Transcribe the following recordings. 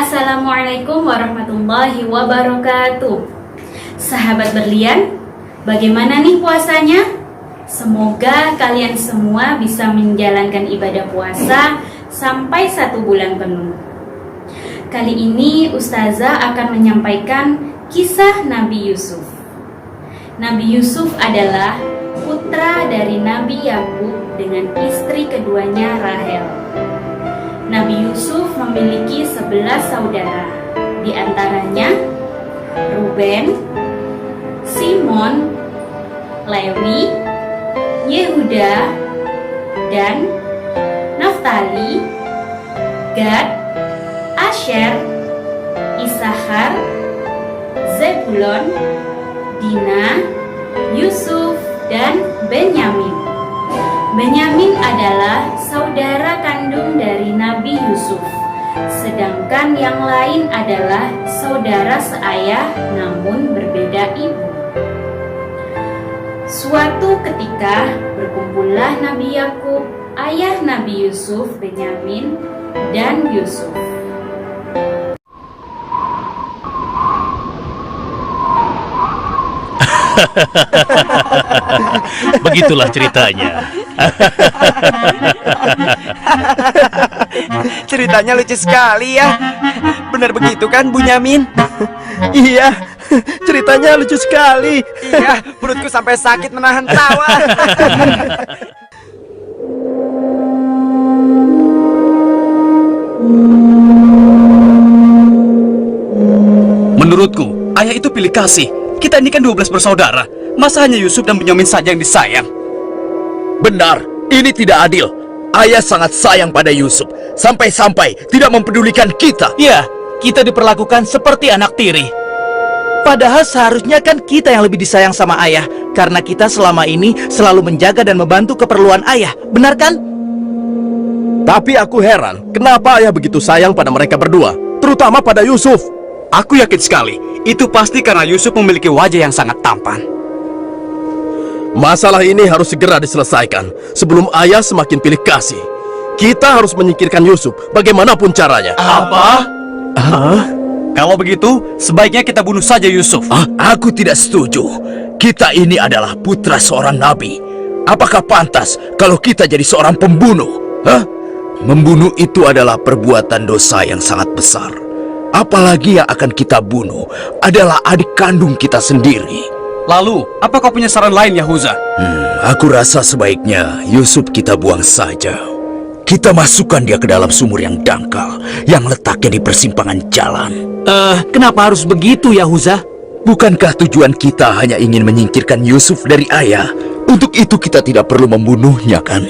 Assalamualaikum warahmatullahi wabarakatuh. Sahabat berlian, bagaimana nih puasanya? Semoga kalian semua bisa menjalankan ibadah puasa sampai 1 bulan penuh. Kali ini Ustazah akan menyampaikan kisah Nabi Yusuf. Nabi Yusuf adalah putra dari Nabi Yakub dengan istri keduanya Rahel. Nabi Yusuf memiliki 11 saudara, di antaranya Ruben, Simon, Lewi, Yehuda, Dan, Naftali, Gad, Asher, Issakhar, Zebulon, Dina, Yusuf, dan Benyamin. Benyamin adalah saudara kandung dari Nabi Yusuf, sedangkan yang lain adalah saudara seayah namun berbeda ibu. Suatu ketika berkumpullah Nabi Yakub, ayah Nabi Yusuf, Benyamin, dan Yusuf. Begitulah ceritanya. Ceritanya lucu sekali ya. Benar begitu kan, Bunyamin? Iya, ceritanya lucu sekali. Iya, perutku sampai sakit menahan tawa. Menurutku, ayah itu pilih kasih. Kita ini kan 12 bersaudara. Masa hanya Yusuf dan Benyamin saja yang disayang? Benar, ini tidak adil. Ayah sangat sayang pada Yusuf, sampai-sampai tidak mempedulikan kita. Ya, kita diperlakukan seperti anak tiri. Padahal seharusnya kan kita yang lebih disayang sama ayah, karena kita selama ini selalu menjaga dan membantu keperluan ayah. Benar kan? Tapi aku heran, kenapa ayah begitu sayang pada mereka berdua, terutama pada Yusuf. Aku yakin sekali, itu pasti karena Yusuf memiliki wajah yang sangat tampan. Masalah ini harus segera diselesaikan sebelum ayah semakin pilih kasih. Kita harus menyingkirkan Yusuf bagaimanapun caranya. Apa? Kalau begitu, sebaiknya kita bunuh saja Yusuf. Aku tidak setuju. Kita ini adalah putra seorang nabi. Apakah pantas kalau kita jadi seorang pembunuh? Membunuh itu adalah perbuatan dosa yang sangat besar. Apalagi yang akan kita bunuh adalah adik kandung kita sendiri. Lalu, apa kau punya saran lain, Yahuza? Aku rasa sebaiknya Yusuf kita buang saja. Kita masukkan dia ke dalam sumur yang dangkal, yang letaknya di persimpangan jalan. Kenapa harus begitu, Yahuza? Bukankah tujuan kita hanya ingin menyingkirkan Yusuf dari ayah? Untuk itu kita tidak perlu membunuhnya, kan?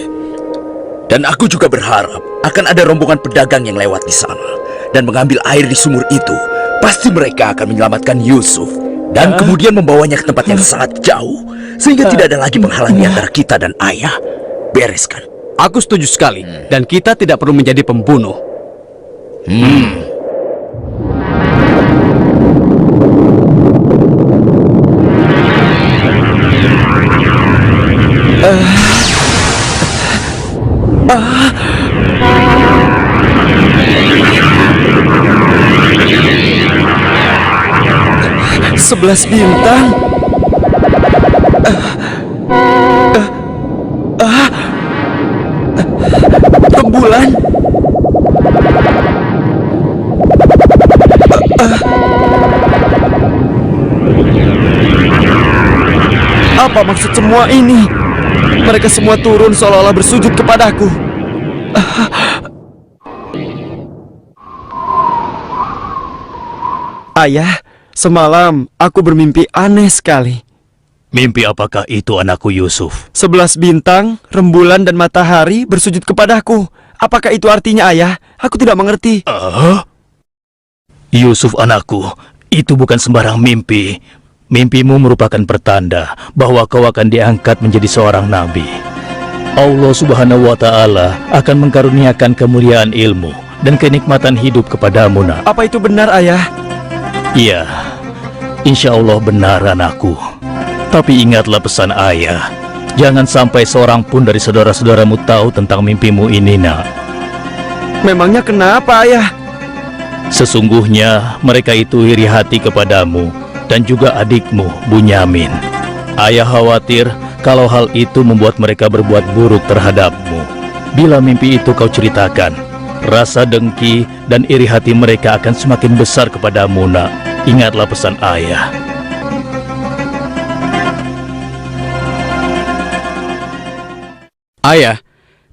Dan aku juga berharap akan ada rombongan pedagang yang lewat di sana dan mengambil air di sumur itu. Pasti mereka akan menyelamatkan Yusuf dan kemudian membawanya ke tempat yang sangat jauh, sehingga tidak ada lagi menghalangi antara kita dan ayah. Bereskan. Aku setuju sekali, dan kita tidak perlu menjadi pembunuh. Sebelas bintang. Rembulan. Apa maksud semua ini? Mereka semua turun seolah-olah bersujud kepadaku. Ayah, semalam aku bermimpi aneh sekali. Mimpi apakah itu, anakku Yusuf? 11 bintang, rembulan, dan matahari bersujud kepadaku. Apakah itu artinya, ayah? Aku tidak mengerti. Yusuf anakku, itu bukan sembarang mimpi. Mimpimu merupakan pertanda bahwa kau akan diangkat menjadi seorang nabi. Allah Subhanahu wa Ta'ala akan mengkaruniakan kemuliaan ilmu dan kenikmatan hidup kepadamu, nak. Apa itu benar, ayah? Iya, insya Allah benar, anakku. Tapi ingatlah pesan ayah, jangan sampai seorang pun dari saudara-saudaramu tahu tentang mimpimu ini, nak. Memangnya kenapa, ayah? Sesungguhnya mereka itu iri hati kepadamu dan juga adikmu, Bunyamin. Ayah khawatir kalau hal itu membuat mereka berbuat buruk terhadapmu. Bila mimpi itu kau ceritakan, rasa dengki dan iri hati mereka akan semakin besar kepadamu, nak. Ingatlah pesan ayah. Ayah,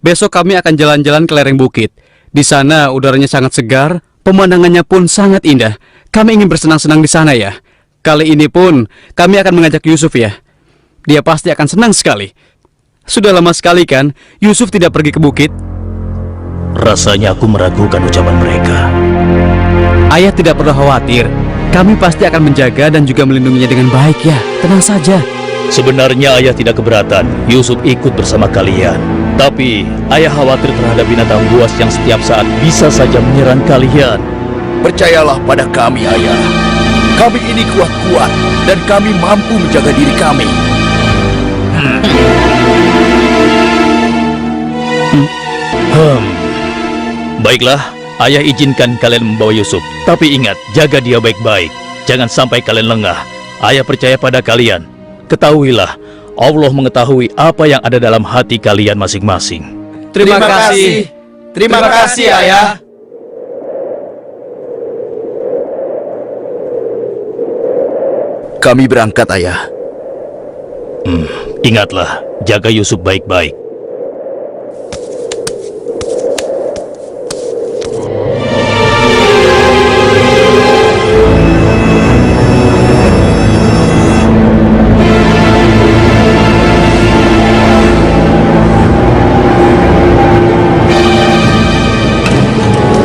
besok kami akan jalan-jalan ke lereng bukit. Di sana udaranya sangat segar, pemandangannya pun sangat indah. Kami ingin bersenang-senang di sana ya. Kali ini pun kami akan mengajak Yusuf ya. Dia pasti akan senang sekali. Sudah lama sekali kan Yusuf tidak pergi ke bukit. Rasanya aku meragukan ucapan mereka. Ayah tidak perlu khawatir. Kami pasti akan menjaga dan juga melindunginya dengan baik ya. Tenang saja. Sebenarnya ayah tidak keberatan Yusuf ikut bersama kalian. Tapi ayah khawatir terhadap binatang buas yang setiap saat bisa saja menyerang kalian. Percayalah pada kami, Ayah. Kami ini kuat-kuat dan kami mampu menjaga diri kami. Baiklah, ayah izinkan kalian membawa Yusuf. Tapi ingat, jaga dia baik-baik. Jangan sampai kalian lengah. Ayah percaya pada kalian. Ketahuilah, Allah mengetahui apa yang ada dalam hati kalian masing-masing. Terima kasih. Terima kasih, Ayah. Kami berangkat, Ayah. Ingatlah, jaga Yusuf baik-baik.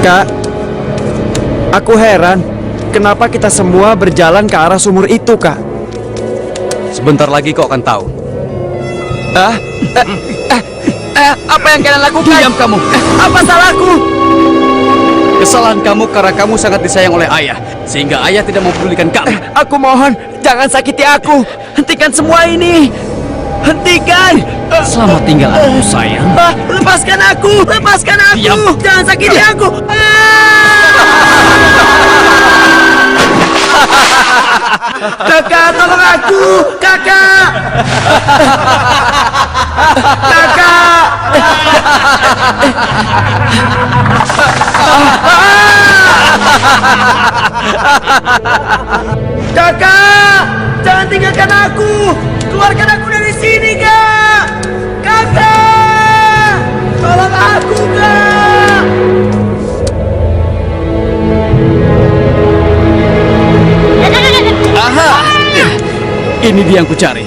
Kak, aku heran, kenapa kita semua berjalan ke arah sumur itu, Kak? Sebentar lagi kau akan tahu. Apa yang kalian lakukan? Diam kamu. Apa salahku? Kesalahan kamu karena kamu sangat disayang oleh ayah, sehingga ayah tidak mempedulikan kamu. Aku mohon, jangan sakiti aku. Hentikan semua ini. Hentikan. Selamat tinggal anakku sayang. Lepaskan aku. Lepaskan aku. Diam. Jangan sakiti aku. Kakak, tolong aku. Kakak. Kakak. Kakak, jangan tinggalkan aku. Keluarkan aku dari sini, Kak. Kakak, tolong aku, Kak. Aha, ini dia yang kucari.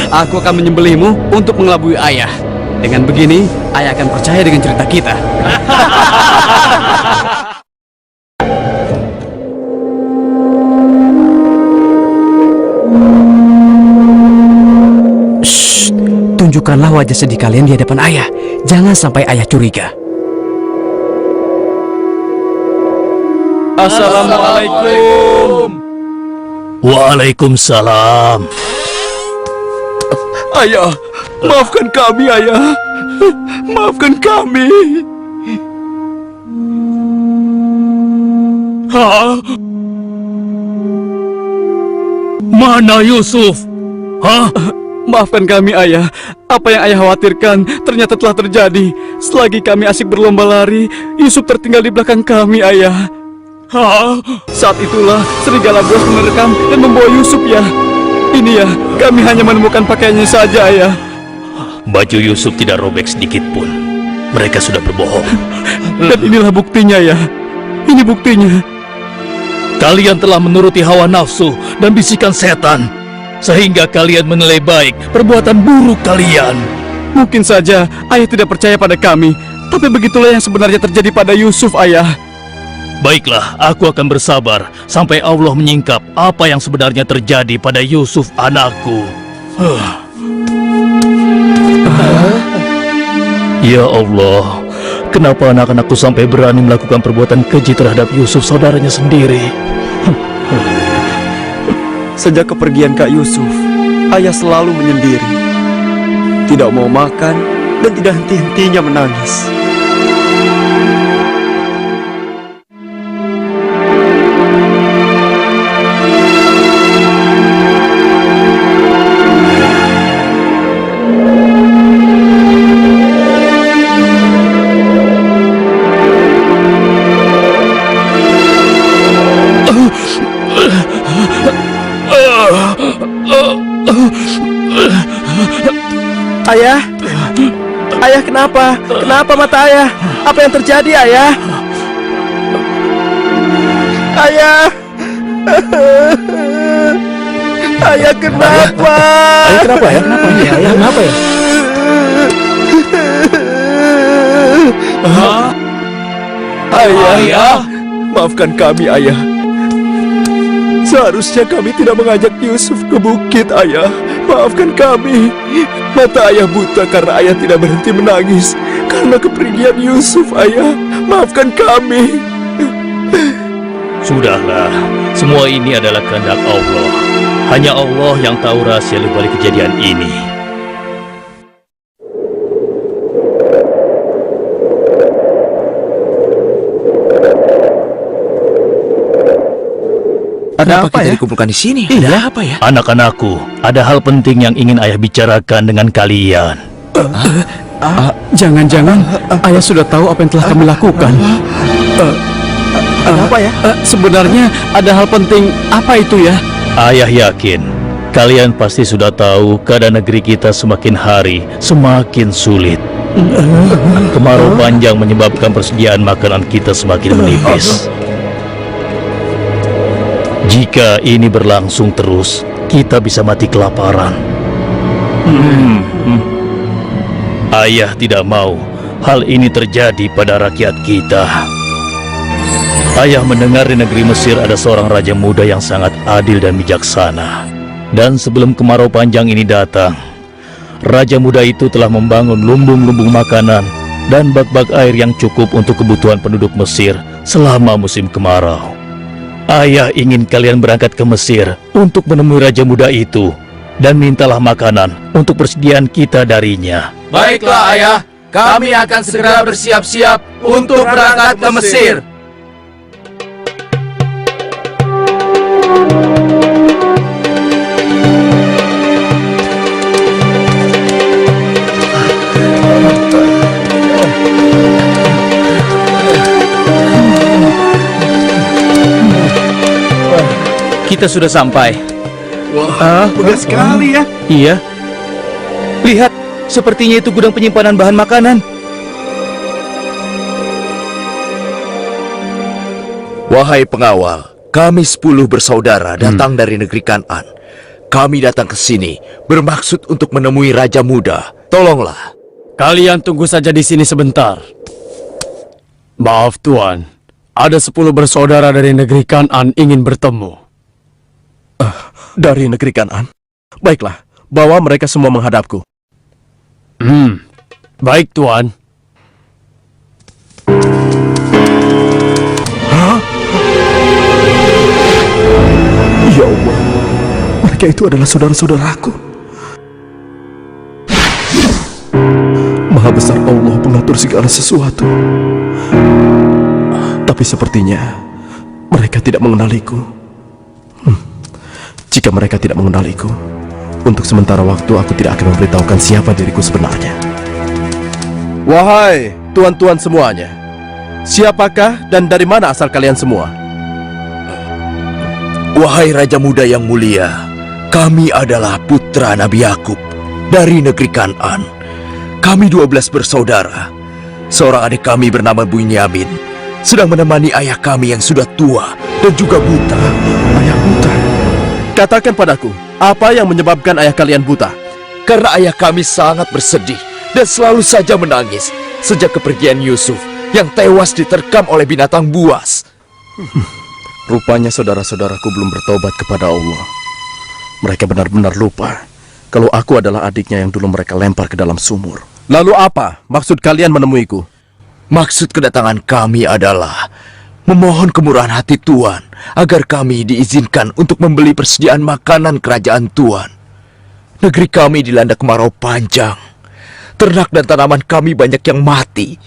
Aku akan menyembelihmu untuk mengelabui ayah. Dengan begini, ayah akan percaya dengan cerita kita. Shh, tunjukkanlah wajah sedih kalian di hadapan ayah. Jangan sampai ayah curiga. Assalamualaikum. Waalaikumsalam. Ayah, maafkan kami, Ayah. Maafkan kami. Hah? Mana Yusuf? Hah? Maafkan kami ayah. Apa yang ayah khawatirkan ternyata telah terjadi. Selagi kami asik berlomba lari, Yusuf tertinggal di belakang kami ayah. Hah? Saat itulah serigala buas menerkam dan membawa Yusuf ya. Ini ya, kami hanya menemukan pakaiannya saja ayah. Baju Yusuf tidak robek sedikit pun. Mereka sudah berbohong. Dan inilah buktinya ya. Ini buktinya. Kalian telah menuruti hawa nafsu dan bisikan setan, sehingga kalian menilai baik perbuatan buruk kalian. Mungkin saja ayah tidak percaya pada kami, tapi begitulah yang sebenarnya terjadi pada Yusuf ayah. Baiklah, aku akan bersabar sampai Allah menyingkap apa yang sebenarnya terjadi pada Yusuf anakku. Ya Allah, kenapa anak-anakku sampai berani melakukan perbuatan keji terhadap Yusuf saudaranya sendiri? Sejak kepergian Kak Yusuf, ayah selalu menyendiri. Tidak mau makan dan tidak henti-hentinya menangis. Ayah? Ayah kenapa? Kenapa mata ayah? Apa yang terjadi ayah? Ayah! Ayah kenapa? Ayah kenapa ya? Kenapa ya? Ayah kenapa ya? Ayah, maafkan kami ayah. Seharusnya kami tidak mengajak Yusuf ke bukit ayah. Maafkan kami. Mata ayah buta karena ayah tidak berhenti menangis karena kepergian Yusuf ayah. Maafkan kami. Sudahlah, semua ini adalah kehendak Allah. Hanya Allah yang tahu rahasia di balik kejadian ini. Ada Kenapa apa kita ya? dikumpulkan di sini? Iya. Ada apa ya? Anak-anakku, ada hal penting yang ingin ayah bicarakan dengan kalian. Jangan-jangan ayah sudah tahu apa yang telah kami lakukan. Ada apa ya? Sebenarnya ada hal penting apa itu ya? Ayah yakin kalian pasti sudah tahu keadaan negeri kita semakin hari semakin sulit. Kemarau panjang menyebabkan persediaan makanan kita semakin menipis. Jika ini berlangsung terus, kita bisa mati kelaparan. Ayah tidak mau hal ini terjadi pada rakyat kita. Ayah mendengar di negeri Mesir ada seorang raja muda yang sangat adil dan bijaksana. Dan sebelum kemarau panjang ini datang, raja muda itu telah membangun lumbung-lumbung makanan dan bak-bak air yang cukup untuk kebutuhan penduduk Mesir selama musim kemarau. Ayah ingin kalian berangkat ke Mesir untuk menemui raja muda itu dan mintalah makanan untuk persediaan kita darinya. Baiklah ayah, kami akan segera bersiap-siap untuk berangkat ke Mesir. Kita sudah sampai. Mudah sekali ya. Iya. Lihat, sepertinya itu gudang penyimpanan bahan makanan. Wahai pengawal, kami 10 bersaudara datang dari negeri Kan'an. Kami datang ke sini bermaksud untuk menemui Raja Muda. Tolonglah. Kalian tunggu saja di sini sebentar. Maaf Tuan, ada 10 bersaudara dari negeri Kan'an ingin bertemu. Dari negeri Kan'an. Baiklah, bawa mereka semua menghadapku. Baik Tuan. Ya Allah, mereka itu adalah saudara-saudaraku. Maha besar Allah mengatur segala sesuatu. Tapi sepertinya mereka tidak mengenaliku. Jika mereka tidak mengenaliku, untuk sementara waktu aku tidak akan memberitahukan siapa diriku sebenarnya. Wahai tuan-tuan semuanya, siapakah dan dari mana asal kalian semua? Wahai Raja Muda yang mulia, kami adalah putra Nabi Yakub dari negeri Kan'an. Kami 12 bersaudara. Seorang adik kami bernama Bunyamin sedang menemani ayah kami yang sudah tua dan juga buta. Ayah buta. Katakan padaku, apa yang menyebabkan ayah kalian buta? Karena ayah kami sangat bersedih dan selalu saja menangis sejak kepergian Yusuf yang tewas diterkam oleh binatang buas. Rupanya saudara-saudaraku belum bertobat kepada Allah. Mereka benar-benar lupa kalau aku adalah adiknya yang dulu mereka lempar ke dalam sumur. Lalu apa maksud kalian menemuiku? Maksud kedatangan kami adalah memohon kemurahan hati Tuan agar kami diizinkan untuk membeli persediaan makanan kerajaan Tuan. Negeri kami dilanda kemarau panjang. Ternak dan tanaman kami banyak yang mati.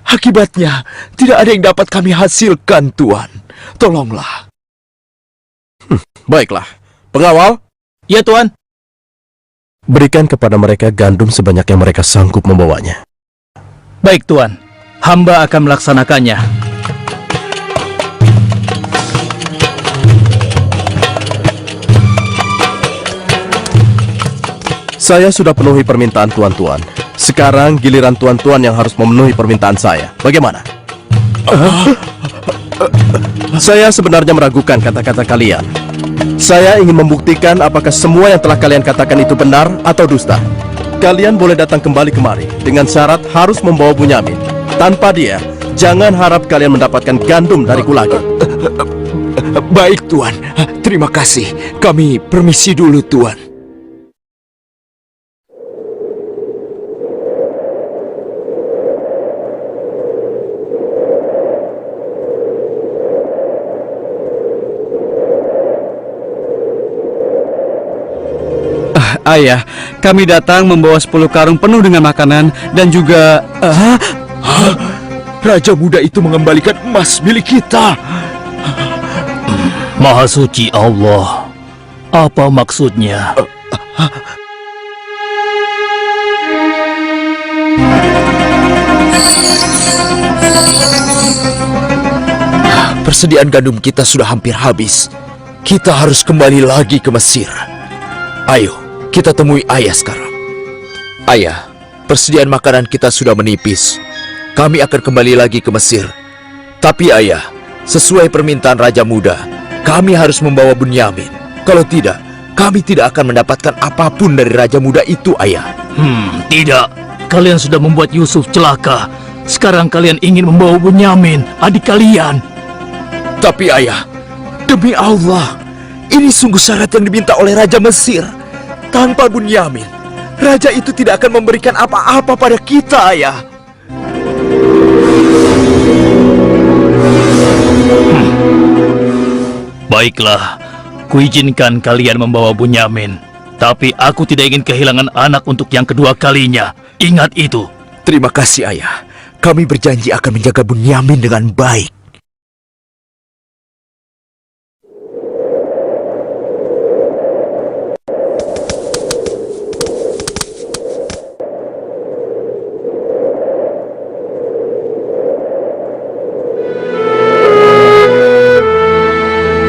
Akibatnya tidak ada yang dapat kami hasilkan, Tuan. Tolonglah. Baiklah, pengawal, Ya Tuan. berikan kepada mereka gandum sebanyak yang mereka sanggup membawanya. Baik Tuan, hamba akan melaksanakannya. Saya sudah penuhi permintaan tuan-tuan. Sekarang giliran tuan-tuan yang harus memenuhi permintaan saya. Bagaimana? Saya sebenarnya meragukan kata-kata kalian. Saya ingin membuktikan apakah semua yang telah kalian katakan itu benar atau dusta. Kalian boleh datang kembali kemari dengan syarat harus membawa Bunyamin. Tanpa dia, jangan harap kalian mendapatkan gandum dariku lagi. Baik, Tuan. Terima kasih. Kami permisi dulu, Tuan. Ayah, kami datang membawa 10 karung penuh dengan makanan dan juga... Raja muda itu mengembalikan emas milik kita. Maha suci Allah. Apa maksudnya? Persediaan gandum kita sudah hampir habis. Kita harus kembali lagi ke Mesir. Ayo, kita temui ayah sekarang. Ayah, persediaan makanan kita sudah menipis. Kami akan kembali lagi ke Mesir. Tapi ayah, sesuai permintaan Raja Muda, kami harus membawa Bunyamin. Kalau tidak, kami tidak akan mendapatkan apapun dari Raja Muda itu, ayah. Tidak. Kalian sudah membuat Yusuf celaka. Sekarang kalian ingin membawa Bunyamin, adik kalian. Tapi ayah, demi Allah, ini sungguh syarat yang diminta oleh Raja Mesir. Tanpa Bunyamin, Raja itu tidak akan memberikan apa-apa pada kita, ayah. Baiklah, kuizinkan kalian membawa Bunyamin. Tapi aku tidak ingin kehilangan anak untuk yang kedua kalinya. Ingat itu. Terima kasih, ayah. Kami berjanji akan menjaga Bunyamin dengan baik.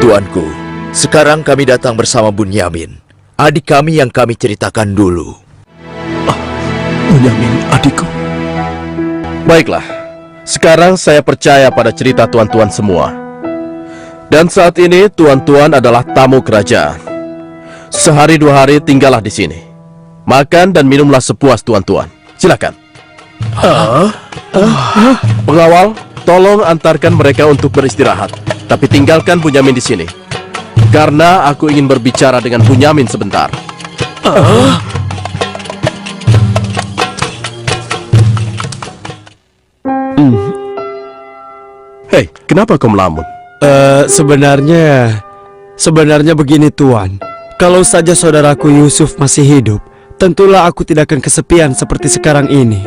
Tuanku, sekarang kami datang bersama Bunyamin, adik kami yang kami ceritakan dulu. Bunyamin, adikku. Baiklah, sekarang saya percaya pada cerita tuan-tuan semua. Dan saat ini tuan-tuan adalah tamu kerajaan. Sehari 2 hari tinggallah di sini. Makan dan minumlah sepuas tuan-tuan. Silakan. Pengawal, tolong antarkan mereka untuk beristirahat. Tapi tinggalkan Bunyamin di sini. Karena aku ingin berbicara dengan Bunyamin sebentar. Hei, kenapa kau melamun? Sebenarnya begini, Tuan. Kalau saja saudaraku Yusuf masih hidup, tentulah aku tidak akan kesepian seperti sekarang ini.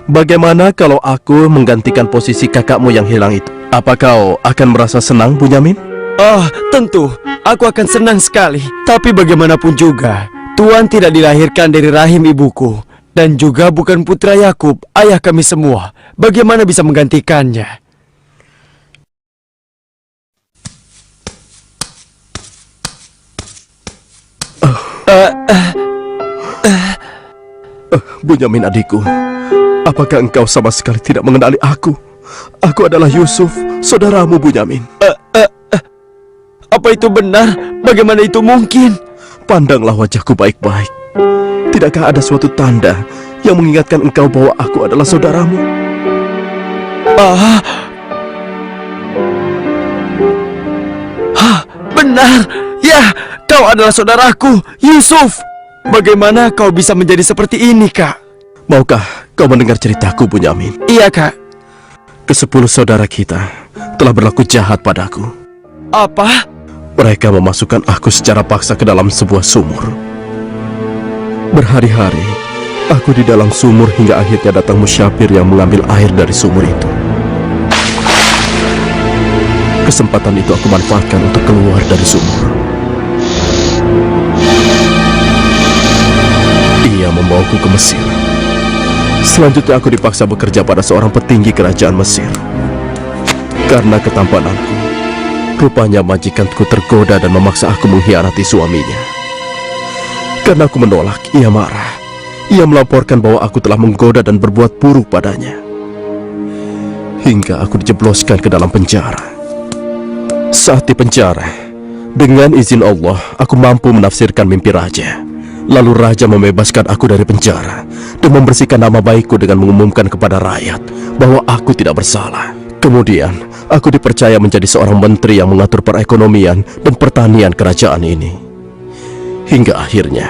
Bagaimana kalau aku menggantikan posisi kakakmu yang hilang itu? Apa kau akan merasa senang, Bunyamin? Oh, tentu. Aku akan senang sekali. Tapi bagaimanapun juga, Tuan tidak dilahirkan dari rahim ibuku. Dan juga bukan putra Yakub, ayah kami semua. Bagaimana bisa menggantikannya? Bunyamin adikku, apakah engkau sama sekali tidak mengenali aku? Aku adalah Yusuf, saudaramu Bunyamin. Apa itu benar? Bagaimana itu mungkin? Pandanglah wajahku baik-baik. Tidakkah ada suatu tanda yang mengingatkan engkau bahwa aku adalah saudaramu? Benar. Ya, kau adalah saudaraku, Yusuf. Bagaimana kau bisa menjadi seperti ini, Kak? Maukah kau mendengar ceritaku, Bunyamin? Iya, Kak. Ke-10 saudara kita telah berlaku jahat padaku. Apa? Mereka memasukkan aku secara paksa ke dalam sebuah sumur. Berhari-hari, aku di dalam sumur hingga akhirnya datang musyafir yang mengambil air dari sumur itu. Kesempatan itu aku manfaatkan untuk keluar dari sumur. Ia membawaku ke Mesir. Selanjutnya aku dipaksa bekerja pada seorang petinggi kerajaan Mesir. Karena ketampananku, rupanya majikanku tergoda dan memaksa aku mengkhianati suaminya. Karena aku menolak, ia marah. Ia melaporkan bahwa aku telah menggoda dan berbuat buruk padanya. Hingga aku dijebloskan ke dalam penjara. Saat di penjara, dengan izin Allah, aku mampu menafsirkan mimpi raja. Lalu raja membebaskan aku dari penjara dan membersihkan nama baikku dengan mengumumkan kepada rakyat bahwa aku tidak bersalah. Kemudian, aku dipercaya menjadi seorang menteri yang mengatur perekonomian dan pertanian kerajaan ini. Hingga akhirnya,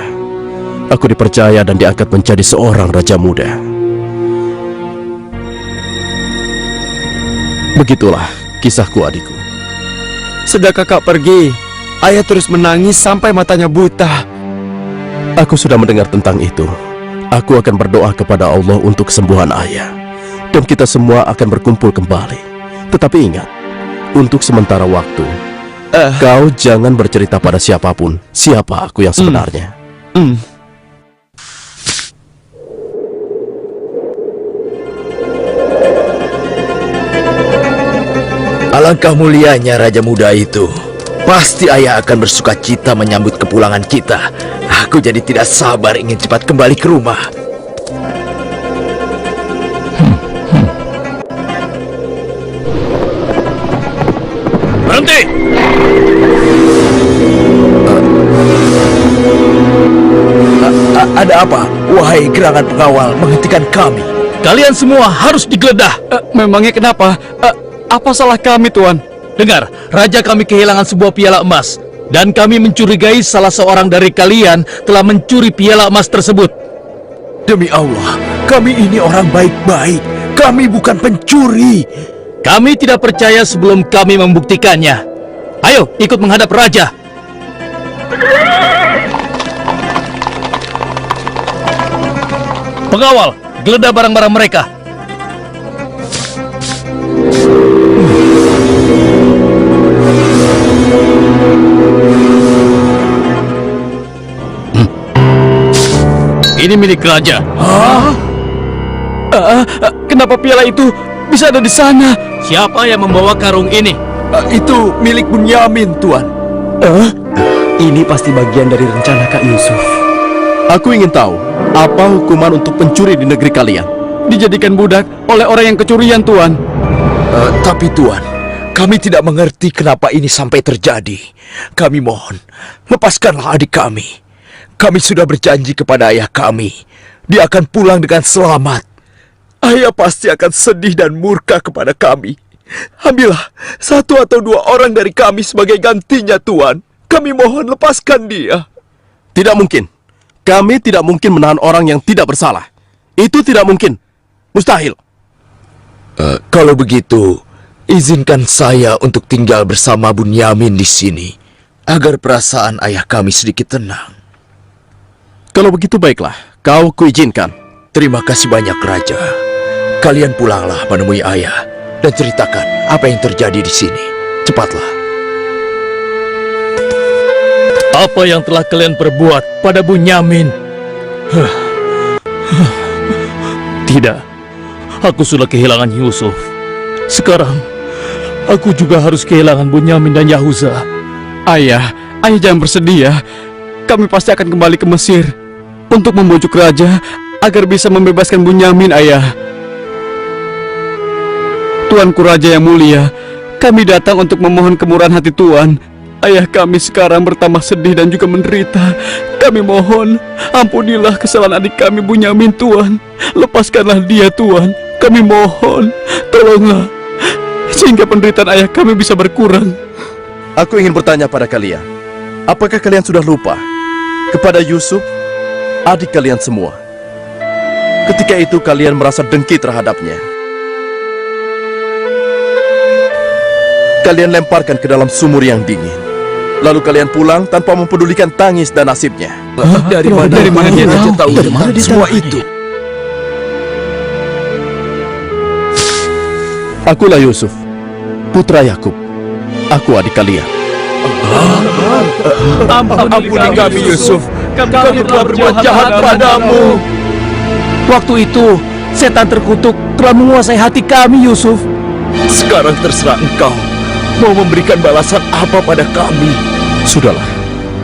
aku dipercaya dan diangkat menjadi seorang raja muda. Begitulah kisahku, adikku. Sejak kakak pergi, ayah terus menangis sampai matanya buta. Aku sudah mendengar tentang itu. Aku akan berdoa kepada Allah untuk kesembuhan ayah. Dan kita semua akan berkumpul kembali. Tetapi ingat, untuk sementara waktu, kau jangan bercerita pada siapapun siapa aku yang sebenarnya. Alangkah mulianya raja muda itu. Pasti ayah akan bersuka cita menyambut kepulangan kita. Aku jadi tidak sabar ingin cepat kembali ke rumah. Berhenti! Ada apa? Wahai gerangan pengawal, menghentikan kami. Kalian semua harus digeledah. Memangnya kenapa? Apa salah kami, Tuan? Dengar, raja kami kehilangan sebuah piala emas. Dan kami mencurigai salah seorang dari kalian telah mencuri piala emas tersebut. Demi Allah, kami ini orang baik-baik. Kami bukan pencuri. Kami tidak percaya sebelum kami membuktikannya. Ayo, ikut menghadap raja. Pengawal, geledah barang-barang mereka. Ini milik raja. Kenapa piala itu bisa ada di sana? Siapa yang membawa karung ini? Itu milik Bunyamin, Tuan. Ini pasti bagian dari rencana Kak Yusuf. Aku ingin tahu, apa hukuman untuk pencuri di negeri kalian? Dijadikan budak oleh orang yang kecurian, Tuan. Tapi Tuan, kami tidak mengerti kenapa ini sampai terjadi. Kami mohon, lepaskanlah adik kami. Kami sudah berjanji kepada ayah kami. Dia akan pulang dengan selamat. Ayah pasti akan sedih dan murka kepada kami. Ambillah 1 atau 2 orang dari kami sebagai gantinya, Tuan. Kami mohon lepaskan dia. Tidak mungkin. Kami tidak mungkin menahan orang yang tidak bersalah. Itu tidak mungkin. Mustahil. Kalau begitu, izinkan saya untuk tinggal bersama Bunyamin di sini, agar perasaan ayah kami sedikit tenang. Kalau begitu baiklah, kau kuizinkan. Terima kasih banyak, Raja. Kalian pulanglah menemui ayah dan ceritakan apa yang terjadi di sini. Cepatlah. Apa yang telah kalian perbuat pada Bunyamin? Tidak. Aku sudah kehilangan Yusuf. Sekarang, aku juga harus kehilangan Bunyamin dan Yahuza. Ayah jangan bersedih ya. Kami pasti akan kembali ke Mesir untuk membujuk raja agar bisa membebaskan Bunyamin, ayah. Tuanku Raja yang mulia, kami datang untuk memohon kemurahan hati Tuan. Ayah kami sekarang bertambah sedih dan juga menderita. Kami mohon, ampunilah kesalahan adik kami Bunyamin, Tuan. Lepaskanlah dia, Tuan. Kami mohon, tolonglah, sehingga penderitaan ayah kami bisa berkurang. Aku ingin bertanya pada kalian, apakah kalian sudah lupa kepada Yusuf, adik kalian semua? Ketika itu kalian merasa dengki terhadapnya. Kalian lemparkan ke dalam sumur yang dingin. Lalu kalian pulang tanpa mempedulikan tangis dan nasibnya. Dari mana dia tahu semua itu? Akulah Yusuf, putra Yakub. Aku adik kalian. Ampuni kami, Yusuf. Kami telah berbuat jahat padamu. Waktu itu, setan terkutuk telah menguasai hati kami, Yusuf. Sekarang terserah engkau. Mau memberikan balasan apa pada kami? Sudahlah,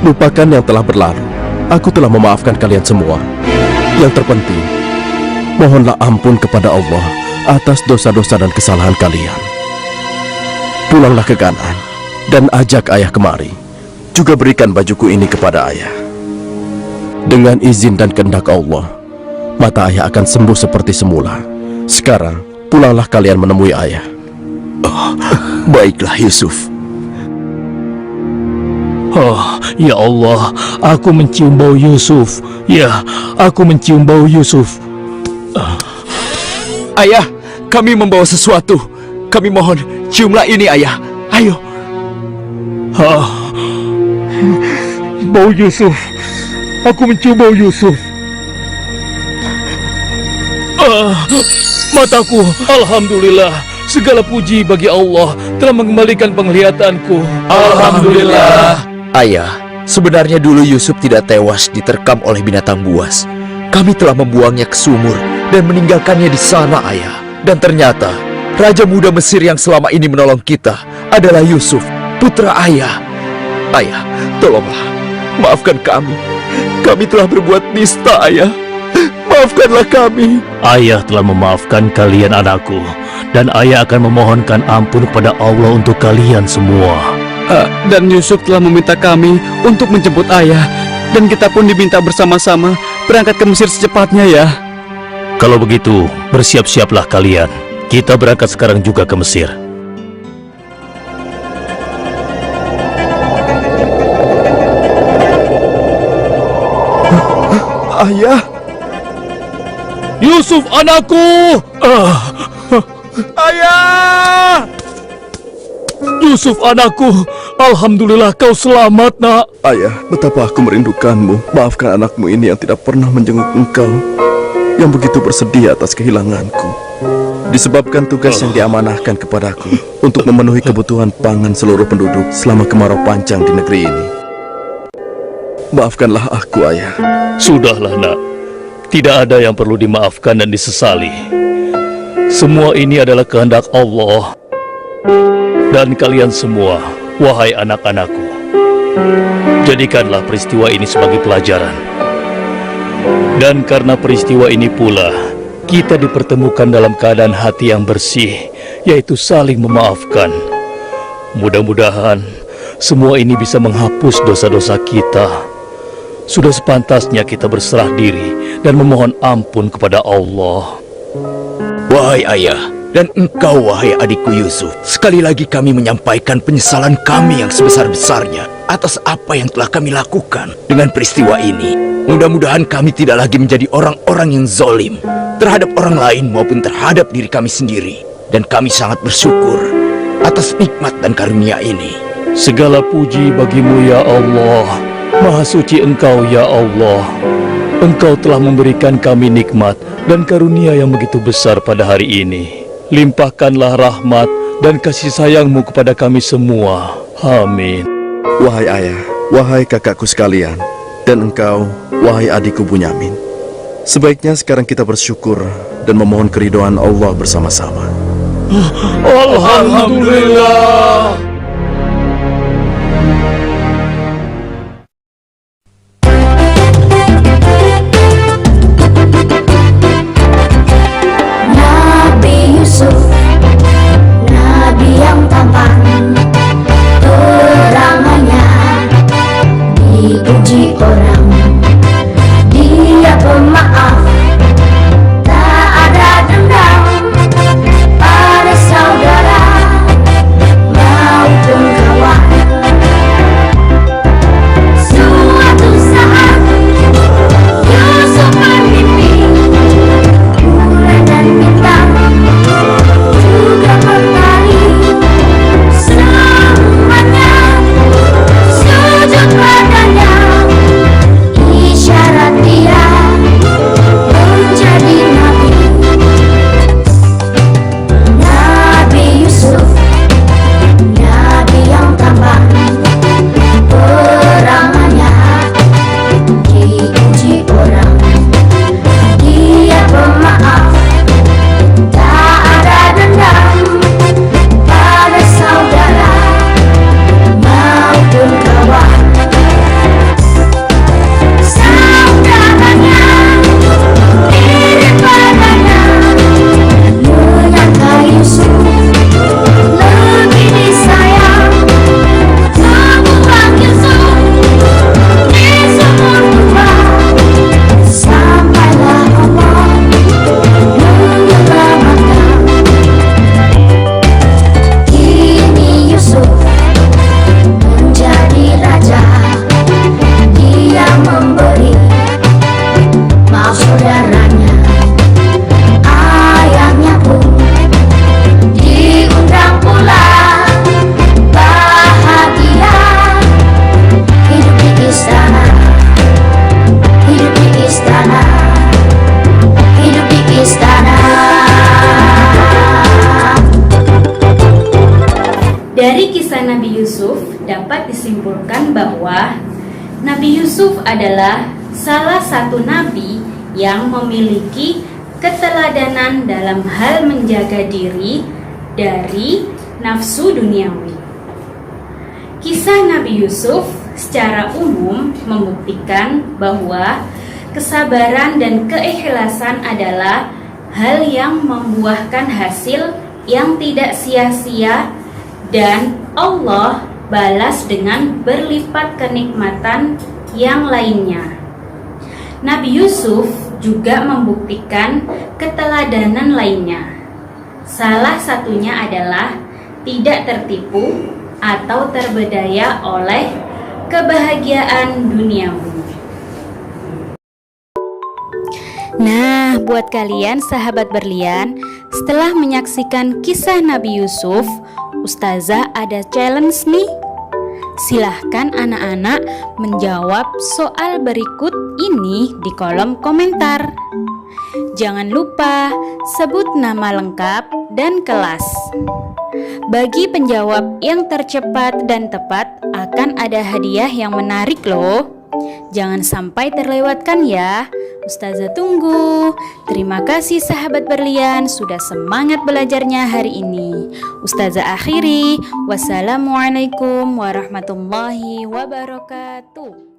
lupakan yang telah berlalu. aku telah memaafkan kalian semua. Yang terpenting, mohonlah ampun kepada Allah atas dosa-dosa dan kesalahan kalian. Pulanglah ke Kanaan dan ajak ayah kemari. Juga berikan bajuku ini kepada ayah. Dengan izin dan kehendak Allah, mata ayah akan sembuh seperti semula. Sekarang, pulanglah kalian menemui ayah. Baiklah Yusuf. Oh, ya Allah, aku mencium bau Yusuf. Ya, aku mencium bau Yusuf. Ayah, kami membawa sesuatu. Kami mohon, ciumlah ini ayah. Ayo. Bau Yusuf. Aku mencium bau Yusuf. Mataku, alhamdulillah. Segala puji bagi Allah telah mengembalikan penglihatanku. Alhamdulillah. Ayah, sebenarnya dulu Yusuf tidak tewas diterkam oleh binatang buas. Kami telah membuangnya ke sumur dan meninggalkannya di sana, ayah. Dan ternyata, Raja Muda Mesir yang selama ini menolong kita adalah Yusuf, putra ayah. Ayah, tolonglah, maafkan kami. Kami telah berbuat nista, ayah. Maafkanlah kami. Ayah telah memaafkan kalian anakku, dan ayah akan memohonkan ampun kepada Allah untuk kalian semua. Dan Yusuf telah meminta kami untuk menjemput ayah, dan kita pun diminta bersama-sama berangkat ke Mesir secepatnya ya. Kalau begitu, bersiap-siaplah kalian. Kita berangkat sekarang juga ke Mesir. Ayah, Yusuf anakku! ayah! Yusuf anakku, alhamdulillah kau selamat nak. Ayah, betapa aku merindukanmu. Maafkan anakmu ini yang tidak pernah menjenguk engkau, yang begitu bersedih atas kehilanganku. Disebabkan tugas yang diamanahkan kepadaku untuk memenuhi kebutuhan pangan seluruh penduduk selama kemarau panjang di negeri ini. Maafkanlah aku, ayah. Sudahlah nak, tidak ada yang perlu dimaafkan dan disesali. Semua ini adalah kehendak Allah. Dan kalian semua, wahai anak-anakku, jadikanlah peristiwa ini sebagai pelajaran. Dan karena peristiwa ini pula, kita dipertemukan dalam keadaan hati yang bersih, yaitu saling memaafkan. Mudah-mudahan semua ini bisa menghapus dosa-dosa kita. Sudah sepantasnya kita berserah diri dan memohon ampun kepada Allah. Wahai ayah, dan engkau wahai adikku Yusuf, sekali lagi kami menyampaikan penyesalan kami yang sebesar-besarnya atas apa yang telah kami lakukan dengan peristiwa ini. Mudah-mudahan kami tidak lagi menjadi orang-orang yang zalim terhadap orang lain maupun terhadap diri kami sendiri. Dan kami sangat bersyukur atas nikmat dan karunia ini. Segala puji bagimu ya Allah. Maha suci Engkau ya Allah. Engkau telah memberikan kami nikmat dan karunia yang begitu besar pada hari ini. Limpahkanlah rahmat dan kasih sayang-Mu kepada kami semua. Amin. Wahai ayah, wahai kakakku sekalian, dan engkau, wahai adikku Bunyamin, sebaiknya sekarang kita bersyukur dan memohon keridhaan Allah bersama-sama. Alhamdulillah. Nabi Yusuf, Nabi yang tampan, terangannya dipuji orang. Dia pemaaf, tak ada dendam pada saudara, mau kisah Nabi Yusuf dapat disimpulkan bahwa Nabi Yusuf adalah salah satu nabi yang memiliki keteladanan dalam hal menjaga diri dari nafsu duniawi. Kisah Nabi Yusuf secara umum membuktikan bahwa kesabaran dan keikhlasan adalah hal yang membuahkan hasil yang tidak sia-sia dan Allah balas dengan berlipat kenikmatan yang lainnya. Nabi Yusuf juga membuktikan keteladanan lainnya. Salah satunya adalah tidak tertipu atau terbedaya oleh kebahagiaan duniawi. Nah, buat kalian sahabat berlian, setelah menyaksikan kisah Nabi Yusuf, Ustazah ada challenge nih. Silahkan anak-anak menjawab soal berikut ini di kolom komentar. Jangan lupa sebut nama lengkap dan kelas. Bagi penjawab yang tercepat dan tepat akan ada hadiah yang menarik loh. Jangan sampai terlewatkan ya. Ustazah tunggu. Terima kasih sahabat berlian sudah semangat belajarnya hari ini. Ustazah akhiri. Wassalamualaikum warahmatullahi wabarakatuh.